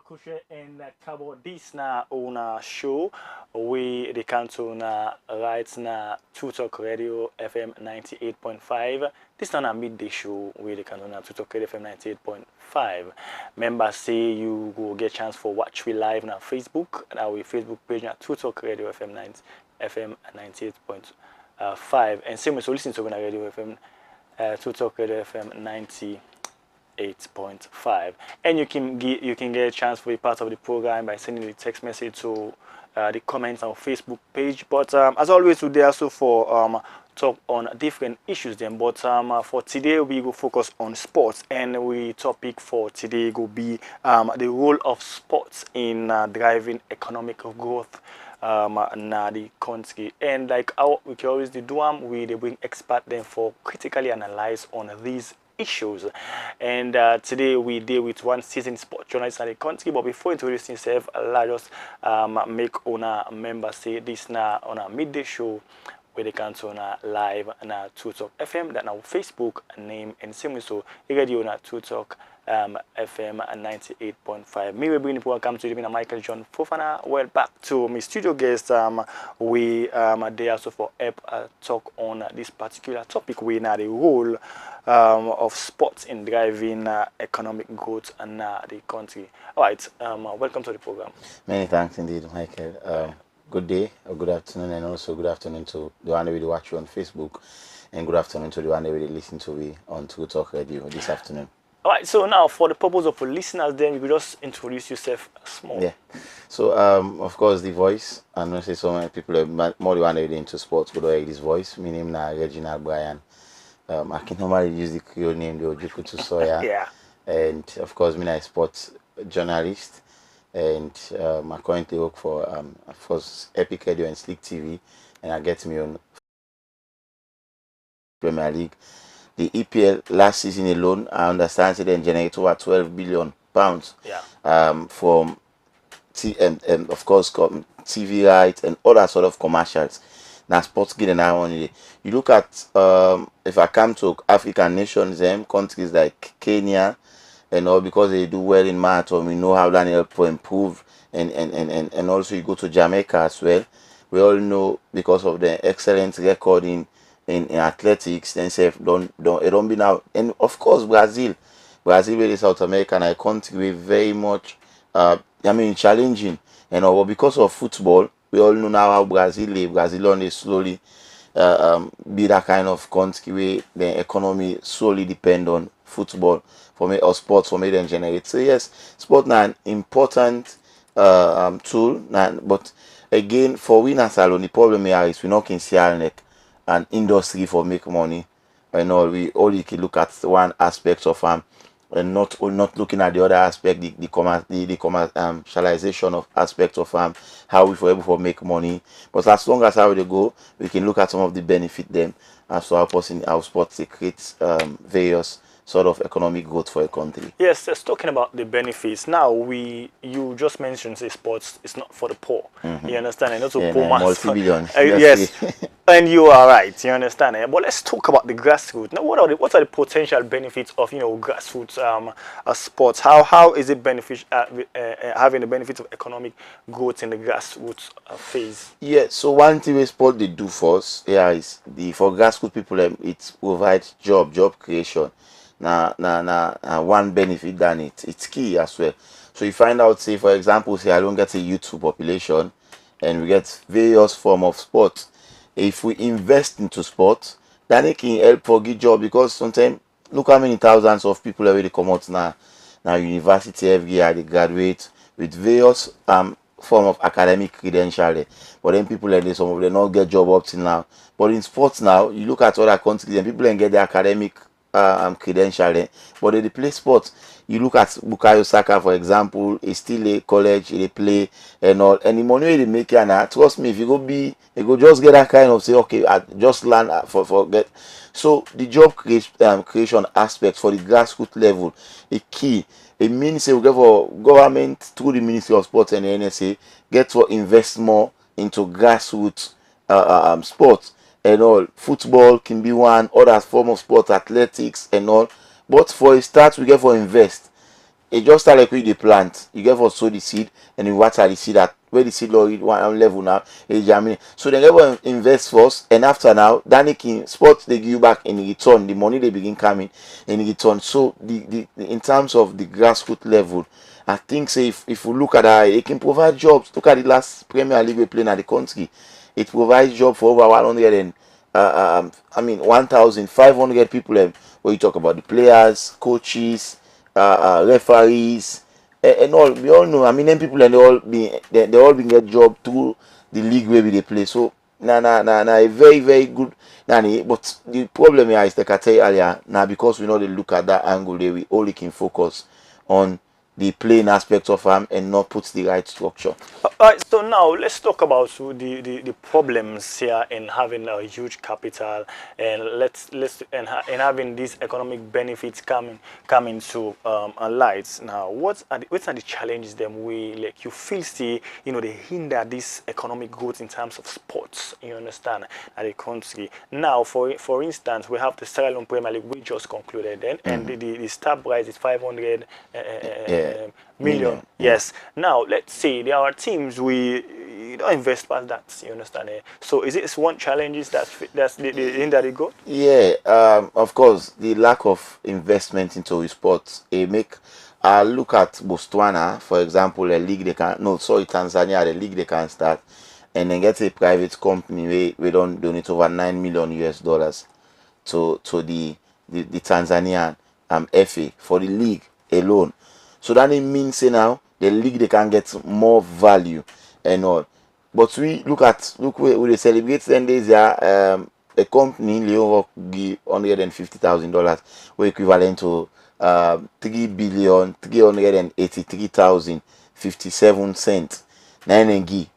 Kushe and Kabo this na una show we the council na right na Tutok Radio FM 98.5. This na midday show we the council na Tutok Radio FM 98.5. Members say you go get chance for watch we live na Facebook and our Facebook page na Tutok Radio FM 98.5 and same so listen to na Radio FM Tutok Radio FM 98.5, and you can get a chance for a part of the program by sending a text message to the comments on Facebook page. But as always, we're there also for talk on different issues. Then, but for today we go focus on sports, and we topic for today go be the role of sports in driving economic growth na the country. And like how we can always do, we they bring expert them for critically analyze on these issues. And today we deal with one seasoned sport journalist in the country. But before introducing himself, I'll just make owner member say this now on a midday show where they can turn live na Tutok FM that now Facebook name and same so radio na Tutok FM 98.5. Me will bring the program to you, Michael John Fofana. Well, back to my studio guest. We there also for talk on this particular topic. We know the role of sports in driving economic growth and the country. All right, welcome to the program. Many thanks indeed, Michael. Good day, or good afternoon, and also good afternoon to the one that will watch you on Facebook, and good afternoon to the one that will listen to me on True Talk Radio this afternoon. All right, so now for the purpose of the listeners, then you could just introduce yourself small. Yeah. So of course the voice, and I say so many people are more the one that are into sports could hear this voice. My name is Reginald Brian. I can normally use the Creole name the Ojukutu Soya. Yeah. And of course, I'm a sports journalist, and I currently work for of course Epic Radio and Slick TV, and I get me on Premier League. The EPL last season alone, I understand, it then generate over £12 billion. Yeah. From of course TV rights and other sort of commercials. Now sports getting that only. You look at if I come to African nations, countries like Kenya, and all because they do well in marathon, we know how that help to improve, and also you go to Jamaica as well. We all know because of the excellent record in athletics, then say don't be now, and of course Brazil really South America and a country very much challenging, because of football. We all know now how Brazil only slowly be that kind of country where the economy solely depend on football for me or sports for me then generate. So yes, sport is an important tool, but again for winners alone, the problem here is we not can see an industry for make money. We only can look at one aspect of and not looking at the other aspect, the commercialization of aspect of how we for able to make money. But as long as how they go, we can look at some of the benefit them as to how sports creates various sort of economic growth for a country. Yes, just talking about the benefits. Now you just mentioned say sports is not for the poor. You understand? And also poor man. Multi-billions. Yes. And you are right, you understand. But let's talk about the grassroots. Now what are the potential benefits of grassroots sports? How is it beneficial having the benefits of economic growth in the grassroots phase? Yeah, so one thing sport they do for us is for grassroots people it provides job creation. One benefit than it's key as well. So you find out, say for example, say I don't get a youth population and we get various form of sports. If we invest into sports, then it can help for good job, because sometimes look how many thousands of people already come out now university every year, they graduate with various form of academic credential, but then people like this, some of them not get job up till now. But in sports now, you look at other countries and people get the academic credential, but they play sports. You look at Bukayo Saka, for example, he's still a college, they play and all, and the money they make now, trust me, if you go just get that kind of say, okay, I just learn forget. So the job creation aspect for the grassroots level is key. It means we go for government through the Ministry of Sports and the NSA get to invest more into grassroots sports and all. Football can be one, other form of sport, athletics and all. But for a start, we get for invest. it just start like with the plant. You get for sow the seed and you water the seed at where the seed low one level now, it germinate. So they never invest first, and after now, Danny King sports they give you back in return. The money they begin coming in return. So the in terms of the grassroots level, I think say if we look at that, it can provide jobs. Look at the last Premier League we playing at the country. It provides job for over 100 and 1,500 people. When you talk about the players, coaches, referees, and all, we all know. I mean, them people and they all been get job through the league where they play. So a very very good. But the problem here is like I tell you earlier, now because we know they look at that angle, they we only can focus on the playing aspect of them and not put the right structure. Alright, so now let's talk about the problems here in having a huge capital and and having these economic benefits coming to light. Now, what are the challenges them we like you feel see they hinder this economic growth in terms of sports? You understand at the country. Now, for instance, we have the Sierra Leone Premier League we just concluded then, and the star prize is 500 million. Yes. Now let's say there are teams we don't invest past that. You understand? So is it one challenge that's the hinder the growth? Yeah. Of course, the lack of investment into sports. Make look at Botswana, for example, a league they can Tanzania, the league they can start and then get a private company we don't donate over $9 million to the Tanzanian FA for the league alone. So that it means now the league they can get more value and all. But we look where they celebrate 10 days there. A company Leon give $150,000, were equivalent to 3,383,057 cents.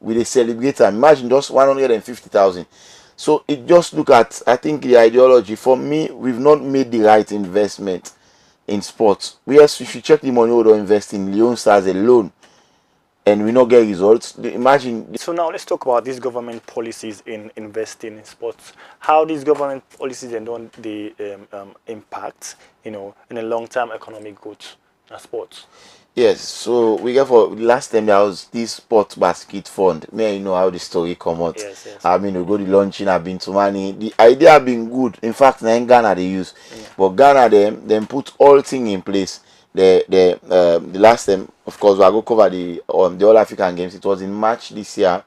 We they celebrate and imagine just 150,000. So it just look at I think the ideology for me we've not made the right investment in sports. If you check the money we don't invest in Leon Stars alone and we not get results, imagine. So now let's talk about these government policies in investing in sports. How these government policies and don't they impact in a long-term economic growth in sports? Yes, so we got for last time there was this sports basket fund. May you know how the story come out. Yes. I mean we go to launching, I've been to money. The idea have been good. In fact, in Ghana they use. But Ghana them put all thing in place. The last time, of course, we go cover the All African Games. It was in March this year,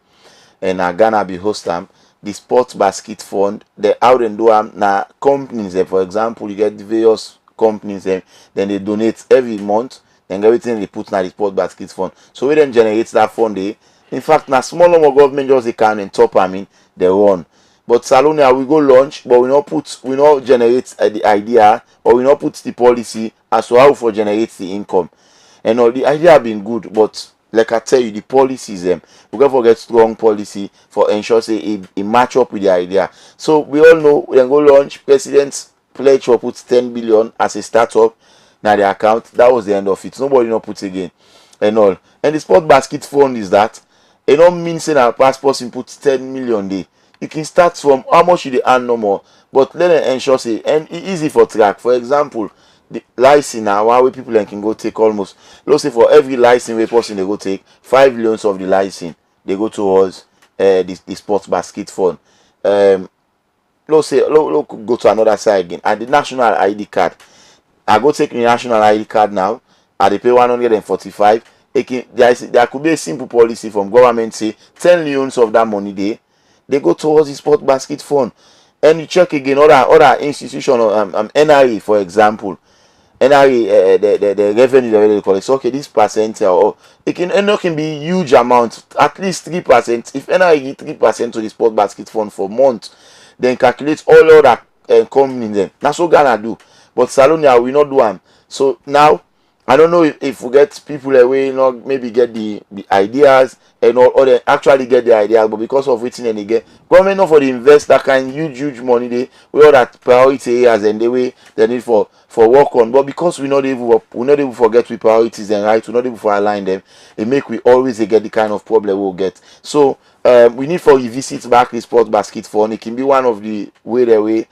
and Ghana be host them. The sports basket fund, the out and do now companies. For example, you get the various companies then they donate every month. And everything they put in the sport basket fund. So we then generate that fund. In fact, now small number of government just they can and top they run. But Salonia we go launch, but we not generate the idea or we not put the policy as to how for generate the income. And all the idea have been good, but like I tell you, the policies we can forget strong policy for ensure say it match up with the idea. So we all know we can go launch. President's pledge for put 10 billion as a startup. Now the account, that was the end of it. Nobody not put again and all. And the sport basket fund is that it don't mean saying our passport input 10 million day. You can start from how much you dey earn no more, but let them ensure say and it easy for track. For example, the license now one way people can go take almost let's say for every license way person they go take 5 loans of the license they go towards the sports basket fund. Let's say go to another side again and the national ID card. I go take the national ID card now. I they pay 145. There could be a simple policy from government say 10 loans of that money they go towards the sport basket fund. And you check again other institution NRE for example. NRE the revenue they collect. So okay, this percent or it can be huge amount, at least 3%. If NRE give 3% to the sport basket fund for month, then calculate all other companies them. That's what Ghana do. But Salonia we not do them. So now I don't know if we get people away, maybe get the ideas and all, or they actually get the ideas, but because of waiting and again, government not for the invest that kind huge money they all that priority areas and the way they need for work on. But because we not able forget with priorities and right, we not able to align them, it make we always get the kind of problem we'll get. So we need for revisit back the sport basket fund. It can be one of the way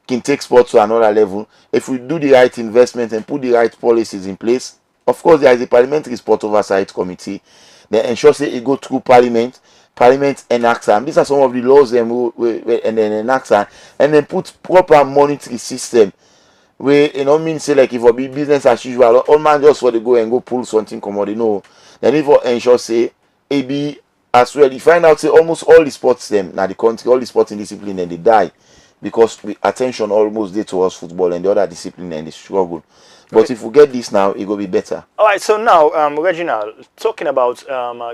can take sports to another level if we do the right investment and put the right policies in place. of course, there is a parliamentary sport oversight committee. They ensure say it go through parliament. Parliament enacts them. These are some of the laws them and then enacts them, and then put proper monetary system. We mean say like if it be business as usual, all man just for the go and go pull something come out, Then if you ensure say it be as well, you find out say almost all the sports them now the country, all the sporting discipline and they die because we attention almost there towards football and the other discipline and they struggle. But if we get this now, it will be better. All right, so now, Reginald, talking about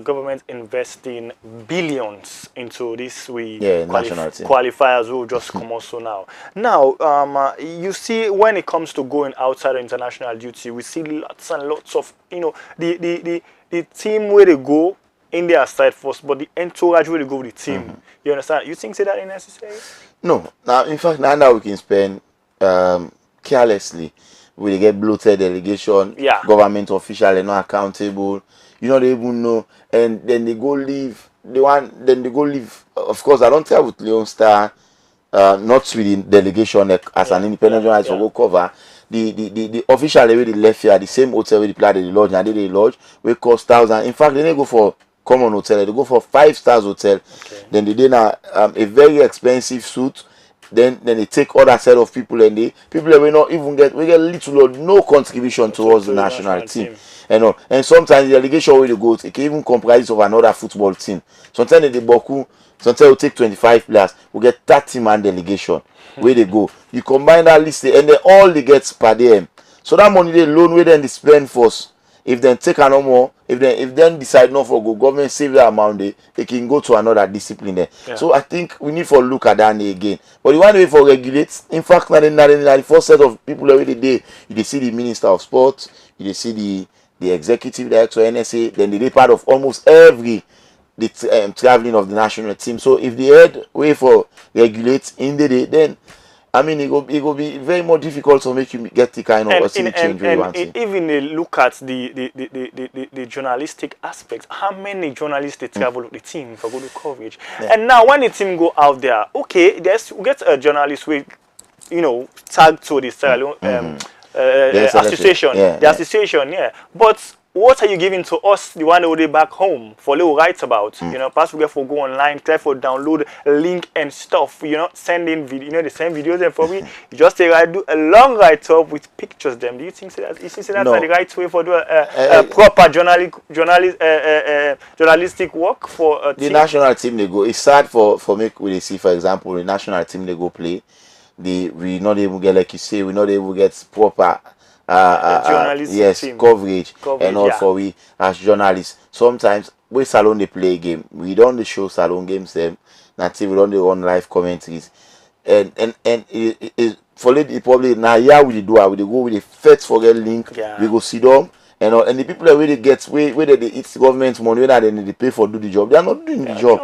government investing billions into this national team. Qualifiers who just come also now. Now, you see, when it comes to going outside of international duty, we see lots and lots of, the team where they go in their side first, but the entourage where they go with the team. You understand? You think that is necessary? No. Now, in fact, now we can spend carelessly. We get bloated delegation, government official, they're not accountable. They even know, and then they go leave. Then they go leave. Of course, I don't tell with Leon Star, not with the delegation as an independent journalist for go cover. The official they left here, the same hotel where they play the lodge, and they lodge, we cost thousands. In fact, they didn't go for common hotel, they go for 5-star hotel. Okay. Then they did a very expensive suit. Then they take other set of people and people will not even get little or no contribution towards the national team. And sometimes the delegation where they go, it can even comprise of another football team. Sometimes they Boku, sometimes we take 25 players, we get 30-man delegation where they go. You combine that list and then all they get per diem. So that money they loan where then they spend first. If they take no more, if then decide not for go, government save that amount, they can go to another discipline there. Yeah. So I think we need to look at that again. But the one way for regulate, in fact, not the first set of people every day, you see the Minister of Sports, you see the Executive Director, NSA, then they part of almost every traveling of the national team. So if the head way for regulate in the day, then I mean, it will be very more difficult to make you get the kind of change we want to. Even look at the journalistic aspects. How many journalists they travel with the team for good coverage? Yeah. And now when the team go out there, okay, we get a journalist with, tagged to the association, association, But what are you giving to us, the one that back home, for little write about? Perhaps we get for go online, try for download a link and stuff. Send in video. They send videos and for me, you just do a long write up with pictures. Them. Do you think that's the right way for do a proper journalistic work for a the team? National team they go? It's sad for me when they see, for example, the national team they go play. We not able get, like you say, we not able get proper. Coverage and all for we as journalists. Sometimes we salon they play a game. We don't show salon games them. Native we don't run live commentaries. And it for the probably now we go with the first forget link. Yeah. We go see them and the people that really get where they eat government money, whether they pay for do the job, they are not doing the job.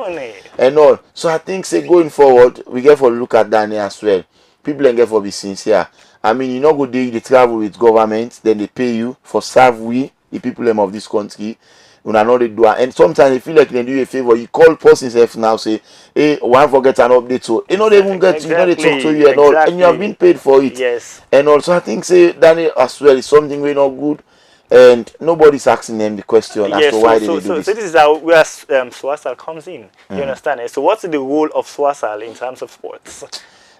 And all. So I think say going forward, we get for look at that as well. People and get for be sincere. I mean, you know, go there, they travel with government, then they pay you for serve the people of this country. You know they do, and sometimes they feel like they do you a favor. You call persons now, say, hey, one forget an update, so they even get they talk to you and all, and you have been paid for it. Yes. And also, I think say Danny as well is something very not good, and nobody's asking them the question as to why they do this. So this is how where SWASAL comes in. You understand? So what's the role of SWASAL in terms of sports?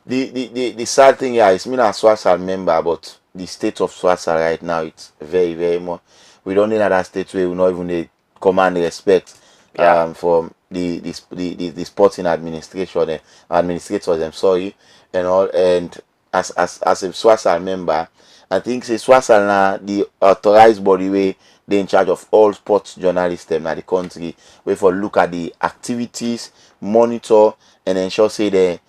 The sad thing here is me not a SWASAL member, but the state of SWASAL right now it's very, very more. We don't need another state where we not even need command respect from the sporting administration administrators, I'm sorry, and all. And as a SWASAL member, I think say SWASAL now the authorized body way they in charge of all sports journalists in the country. We for look at the activities, monitor, and ensure say they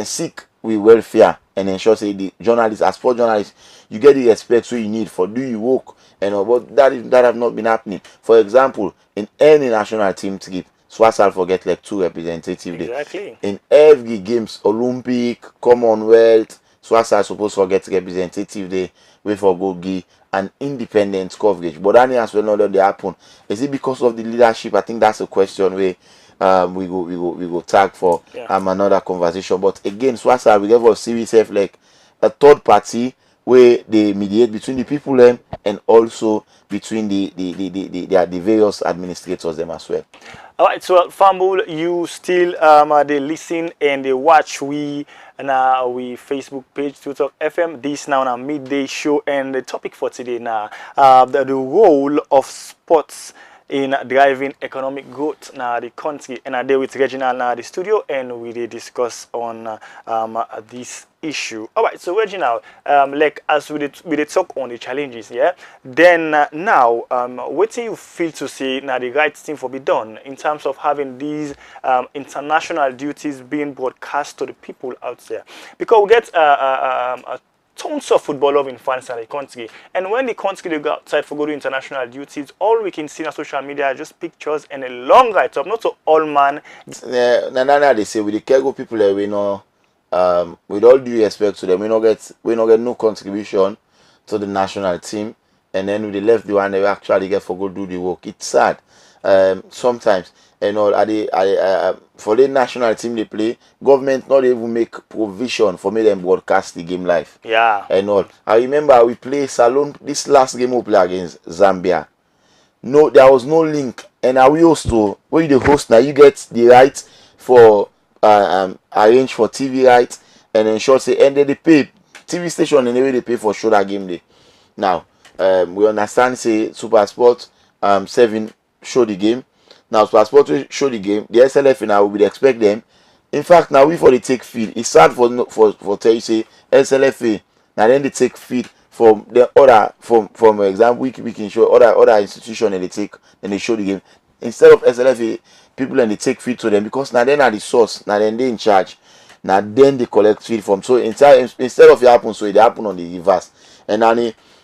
seek with welfare and ensure say the journalists, as sport journalists, you get the respect so you need for do you work and but that have not been happening. For example, in any national team trip, SWASAL forget like 2 representatives. Exactly. In every games, Olympic, Commonwealth, SWASAL supposed to get representative there. We for go give an independent coverage. But that as well not that they happen. Is it because of the leadership? I think that's a question where we go tag for another conversation. But again, SWASAL we ever see itself like a third party where they mediate between the people them and also between the various administrators them as well. All right, so Fambul, you still they listen and they watch we Facebook page to talk FM. This now on a midday show, and the topic for today now the role of sports in driving economic growth now the country. And I deal with Reginald now the studio, and we did discuss on this issue. All right, so Reginald, like as we did talk on the challenges, yeah. Then now, what do you feel to say now the right thing for be done in terms of having these international duties being broadcast to the people out there? Because we get tons of football love in France and the country. And when the country they go outside for go to international duties, all we can see on social media are just pictures and a long write up. Not so all man. They say with the Kego people that we know, with all due respect to them, we not get no contribution to the national team, and then with the left the one they actually get for go do the work. It's sad. Sometimes, you know, for the national team they play, government not even make provision for me them broadcast the game live. Yeah. And all. I remember we play Salon this last game we play against Zambia. No, there was no link, and are we host to when you the host now you get the right for arrange for TV rights and ensure say and then they pay TV station and the way they pay for show that game day. Now we understand say Super Sport 7 show the game. Now Super Sport show the game. The SLF now we would expect them. In fact, now we for the take feed. It's sad for tell you say SLFA. Now then they take feed from the other from example we can show other institution and they take and they show the game instead of SLFA people and they take feed to them because now then are the source. Now then they in charge. Now then they collect feed from. So instead of it happen so it happen on the reverse and now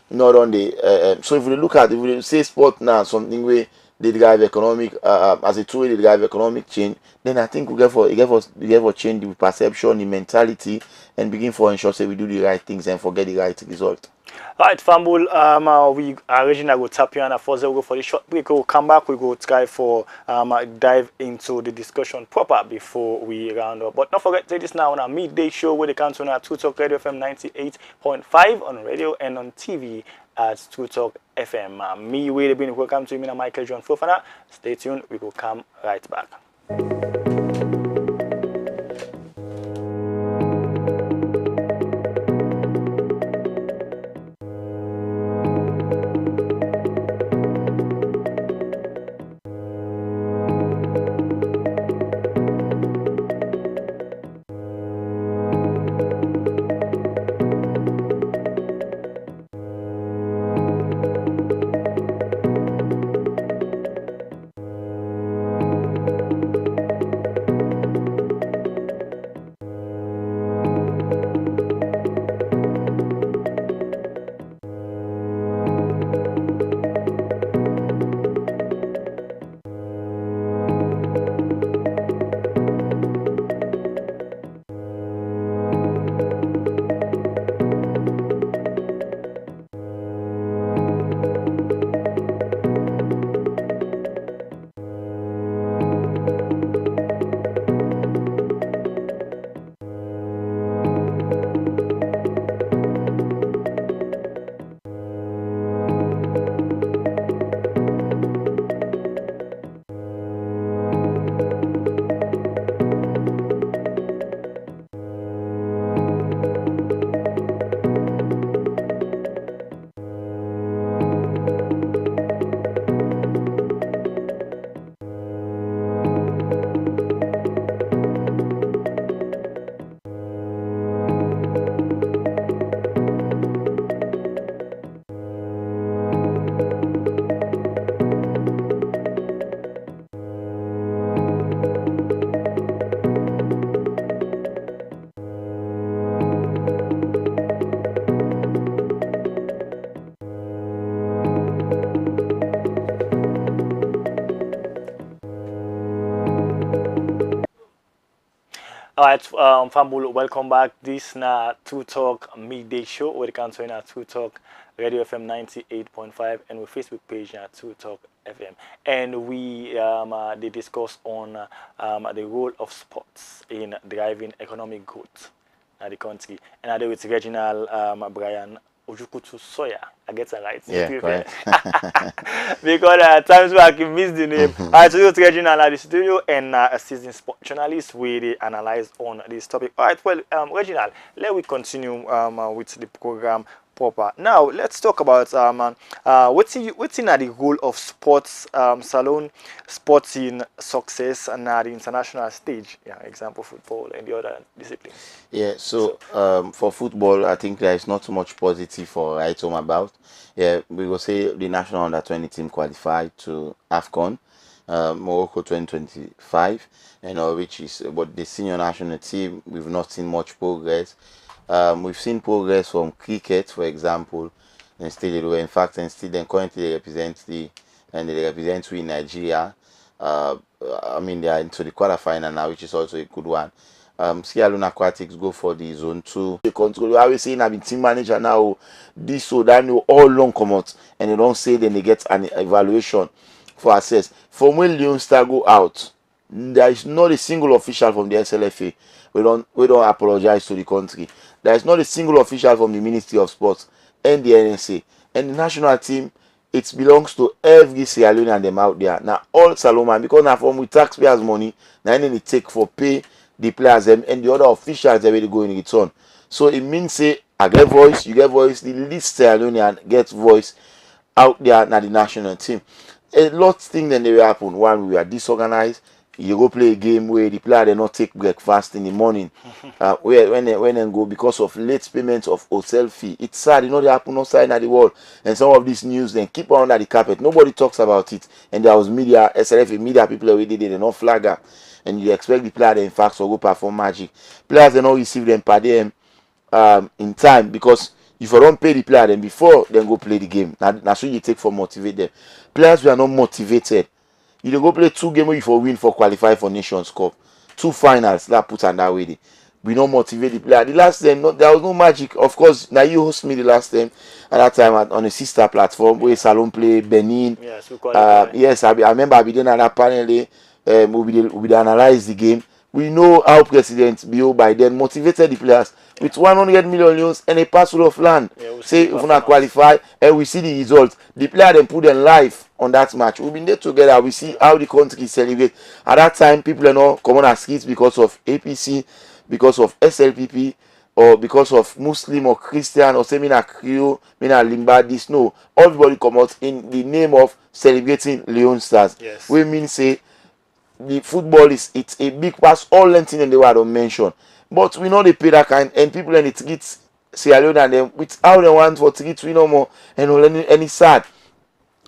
not on the so if we look at if we say sport now something where they drive economic as a tool they drive economic change, then I think we get for change the perception, the mentality, and begin for ensure say we do the right things and forget the right result. All right, Fambul, we originally go tap you on a first we'll go for the short break. We'll come back, we go try for dive into the discussion proper before we round up. But don't forget to this now on a midday show where they come to our True Talk Radio FM 98.5 on radio and on TV at True Talk FM. Me, Wade Bin, welcome to me, Michael John Fofana. Stay tuned, we will come right back. All right, Fambul, welcome back. This na True Talk midday show where you can join our True Talk Radio FM 98.5 and with Facebook page na True Talk FM. And we they discuss on the role of sports in driving economic growth in the country. And I do with Reginald Brian Ojukutu Soya. I get it right. Yeah, correct. Because times where I can miss the name. Alright, so it's Reginald at the studio and a seasoned sport journalist where they analyze on this topic. Alright, well, Reginald, let we continue with the program proper. Now let's talk about what's in the role of sports salon, sporting success and the international stage. Yeah, example football and the other disciplines. Yeah, so for football, I think there is not too much positive for write home about. Yeah, we will say the national under-20 team qualified to AFCON, Morocco 2025, which is but the senior national team, we've not seen much progress. We've seen progress from cricket, for example, and still, in fact, and still, then currently they represent we in Nigeria. I mean, they are into the quarterfinal now, which is also a good one. Sierra Leone Aquatics go for the zone 2. They control. I always say, I've been team manager now. This so that know all long come out, and they don't say then they get an evaluation for assess. From when Leon Star go out, there is not a single official from the SLFA. We don't apologize to the country. There is not a single official from the Ministry of Sports and the NSA. And the national team, it belongs to every Sierra Leone and them out there. Now all Saloma, because now from with taxpayers' money, now they take for pay the players and the other officials they will go in return. So it means say I get voice, you get voice, the least Sierra Leonean get voice out there now the national team. A lot of things then they will happen. One, we are disorganized. You go play a game where the player they not take breakfast in the morning. When they go because of late payment of hotel fee. It's sad, they happen outside in the world. And some of these news then keep under the carpet. Nobody talks about it. And there was media, SLF media people already did, they not flagger. And you expect the player in fact to go perform magic. Players they not receive them per them in time, because if you don't pay the player then before then go play the game. That's what you take for motivate them. Players who are not motivated. You go play 2 games where you for win for qualify for Nations Cup. 2 finals that put on that way. We don't motivate the player. The last time there was no magic. Of course, now you host me the last time at that time on a sister platform where Salon play Benin. Yes, yes, I remember I be there at that panel. We analyze the game. We know how President Bio by then motivated the players with 100 million and a parcel of land. Yeah, say if we not qualify and we see the results, the player then put them live on that match. We've been there together. We see how the country celebrate. At that time, people are not coming as kids because of APC, because of SLPP, or because of Muslim or Christian or say mina Creole, mina Limba. This no, everybody come out in the name of celebrating Leon Stars. Yes. We mean say the football it's a big pass all length in the world of mention. But we know they pay that kind, and people and it gets Sierra Leone and them with how they want for tickets we no more and any sad.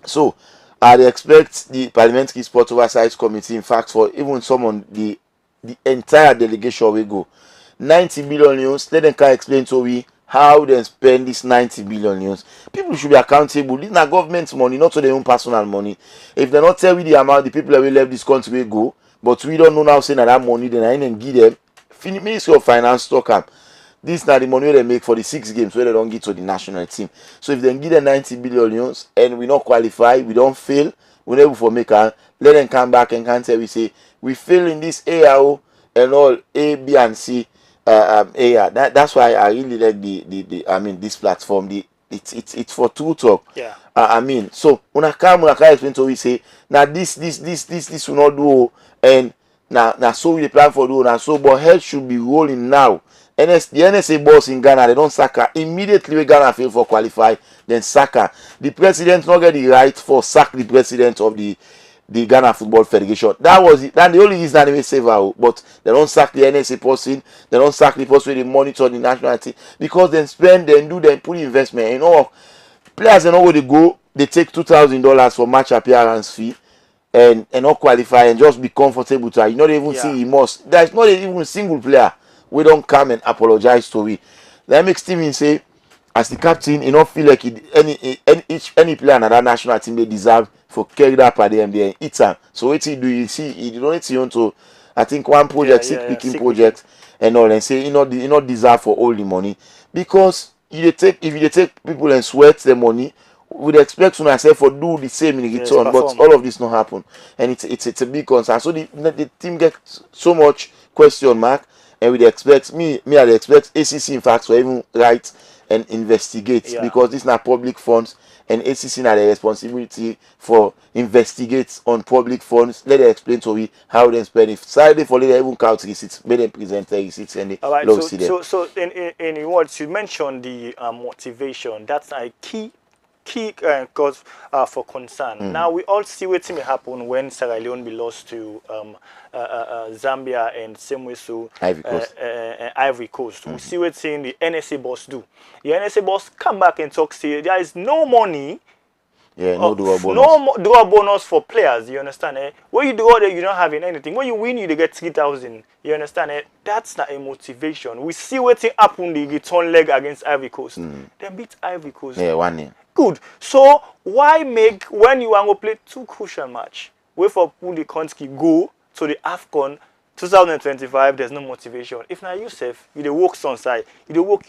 So I expect the Parliamentary Sport Oversight Committee, in fact, for even someone the entire delegation will go 90 billion news. Let them can explain to we how they spend this 90 billion news. People should be accountable. This is not government money, not to their own personal money. If they not tell we the amount the people that will leave this country will go, but we don't know now saying that money, then I didn't give them. Ministry of Finance stock up. This is not the money they make for the 6 games where they don't get to the national team. So if they give them 90 billion news and we not qualify, we don't fail, we never for make let them come back and can tell we say we fail in this ARO and all A, B, and C. That's why I really like the this platform. It's for true talk. Yeah. So when I come explain to we say now this will not do, and now so we plan for do now, so but health should be rolling now. The NSA boss in Ghana, they don't sack her. Immediately when Ghana fail for qualify, then sack her. The president not get the right for sack the president of the Ghana Football Federation. That was it. That the only reason they save her. But they don't sack the NSA person. They don't sack the person where they monitor the national team, because they spend, they do, they put investment. You know, players they know where they go. They take $2,000 for match appearance fee, and not qualify and just be comfortable to her. You not even see he must. There is not even a single player we don't come and apologize to we. That makes Steven say, as the captain, he not feel like any player in that national team they deserve for carry that at the end eat them. So what he do, you see, he donate you to I think one project, picking project and all, and say he not deserve for all the money, because if you take people and sweat the money, we'd expect to myself for do the same in return, but all of this not happen, and it's a big concern. So the team gets so much question mark. And we'd expect I'd expect ACC in fact to even write and investigate, Yeah. because this is not public funds, and ACC has the responsibility for investigate on public funds. Let them explain to me how they spend it. Saturday for later even count receipts, make them present the receipts and they All right. love see them. So in what you mentioned, the motivation. That's a key cause for concern. Now we all see what may happen when Sierra Leone be lost to Zambia, and same way so Ivory Coast. Ivory Coast. We see what the NSA boss do. The NSA boss come back and talk, say there is no money. Yeah, no draw bonus. No draw bonus for players, you understand? When you draw there, you don't have anything. When you win, you get 3,000. You understand? That's not a motivation. We see what happened the return leg against Ivory Coast. They beat Ivory Coast. Yeah, 1-0. Good. So why make, when you want to play two crucial match, wait for pull the country go to the AFCON 2025, there's no motivation. If now yourself, you the work on side, you the work,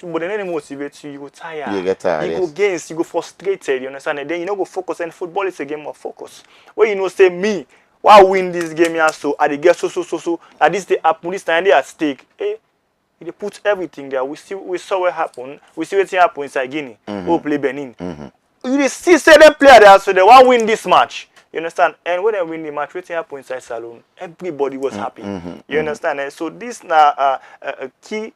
but then any motivate you, you go tired. You get tired, You yes. go against, you go frustrated, you understand? And then you know go focus, and football is a game of focus. Where you know say me, why win this game here, so I get so at this they happen, this time they at stake. They put everything there. We saw what happened. We see what happened inside Guinea. We play Benin. You see certain player there, so they want win this match. You understand? And when they win the match, what happened inside Salon? Everybody was happy. You understand? And so this now a key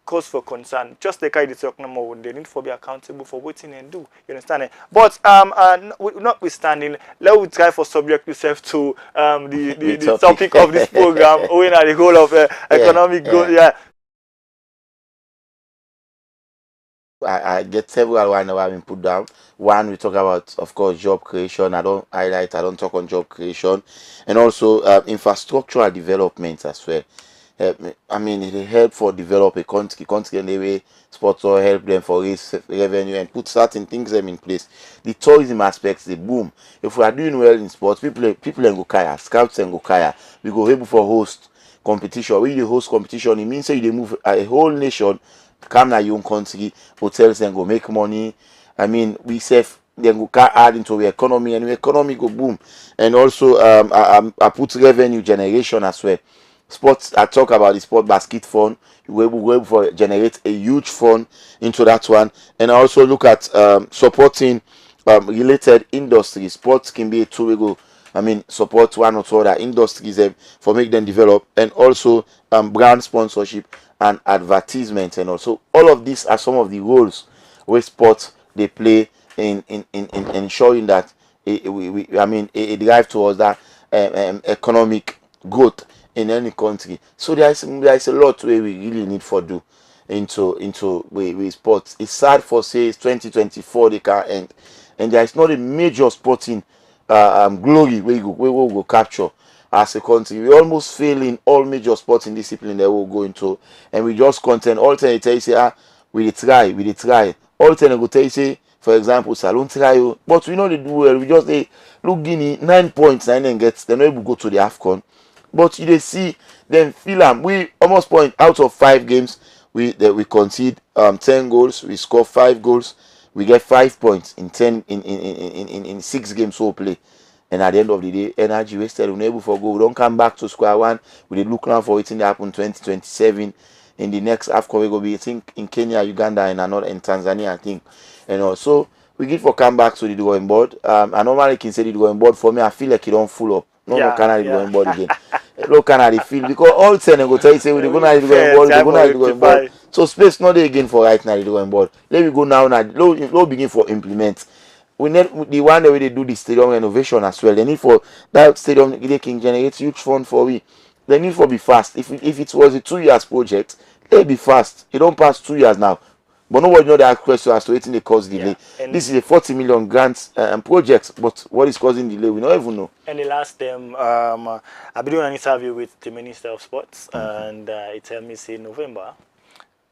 cause for concern. Just like I did talk no more, they need to be accountable for what they do. You understand? But notwithstanding, let me try for subject yourself to the topic of this program. When are the goal of economic goal? Yeah. I get several one that have been put down. One, we talk about, of course, job creation. I don't talk on job creation. And also infrastructural development as well. I mean, it help for develop a country in the way sports or help them for raise revenue and put certain things them in place. The tourism aspects, they boom. If we are doing well in sports, people in Gokaya, scouts in Gokaya, we go able for host competition. When you host competition, it means that you move a whole nation come to your own country, hotels and go make money. I mean, we save then go add into the economy, and the economy go boom. And also I put revenue generation as well. Sports, I talk about the sport basket fund. You will able to generate a huge fund into that one. And I also look at supporting related industries. Sports can be a tool we go. I mean, support one or two other industries for make them develop, and also brand sponsorship and advertisement. And also all of these are some of the roles where sports they play in ensuring that it drive towards that economic growth in any country. So there is a lot where we really need for do into with sports. It's sad for say it's 2024 they can end, and there is not a major sporting glory we will go capture as a country. We almost fail in all major sporting discipline that we'll go into, and we just content all time tell you say we try all time go tell you say, for example, Salon try, but we know they do well. We just say look Guinea 9 points and then gets they're not able to go to the AFCON. But you see them feel them. We almost point out of 5 games we concede 10 goals, we score 5 goals, we get 5 points in 10 in 6 games we play. And at the end of the day, energy wasted, we're able for go. We don't come back to square one. We did look now for it in the happen 2027. In the next AFCON we go be I think in Kenya, Uganda, and another in Tanzania, I think. And also we get for come back to the drawing board. I normally can say the drawing board for me, I feel like it don't full up. No, can drawing board again. Look can the feel because all 10 go tell you say we go now the drawing board, we go now the drawing board. So space not there again for right now the drawing board. Let me go now low begin for implement. We need the one that we do the stadium renovation as well. They need for that stadium they can generate huge fund for we. They need for be fast. If it was a 2 years project, they be fast. It don't pass 2 years now. But nobody know that question as to waiting the cause delay. This is a 40 million grants project, but what is causing delay, we don't even know. And the last time, I've been doing an interview with the Minister of Sports, and he told me say November.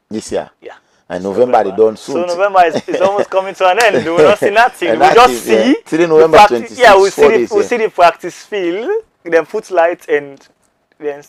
This year? Yeah. And November they done soon. So November is almost coming to an end. We will not see nothing. We just see. Till November 26th. Yeah, we see the practice field, then put lights and then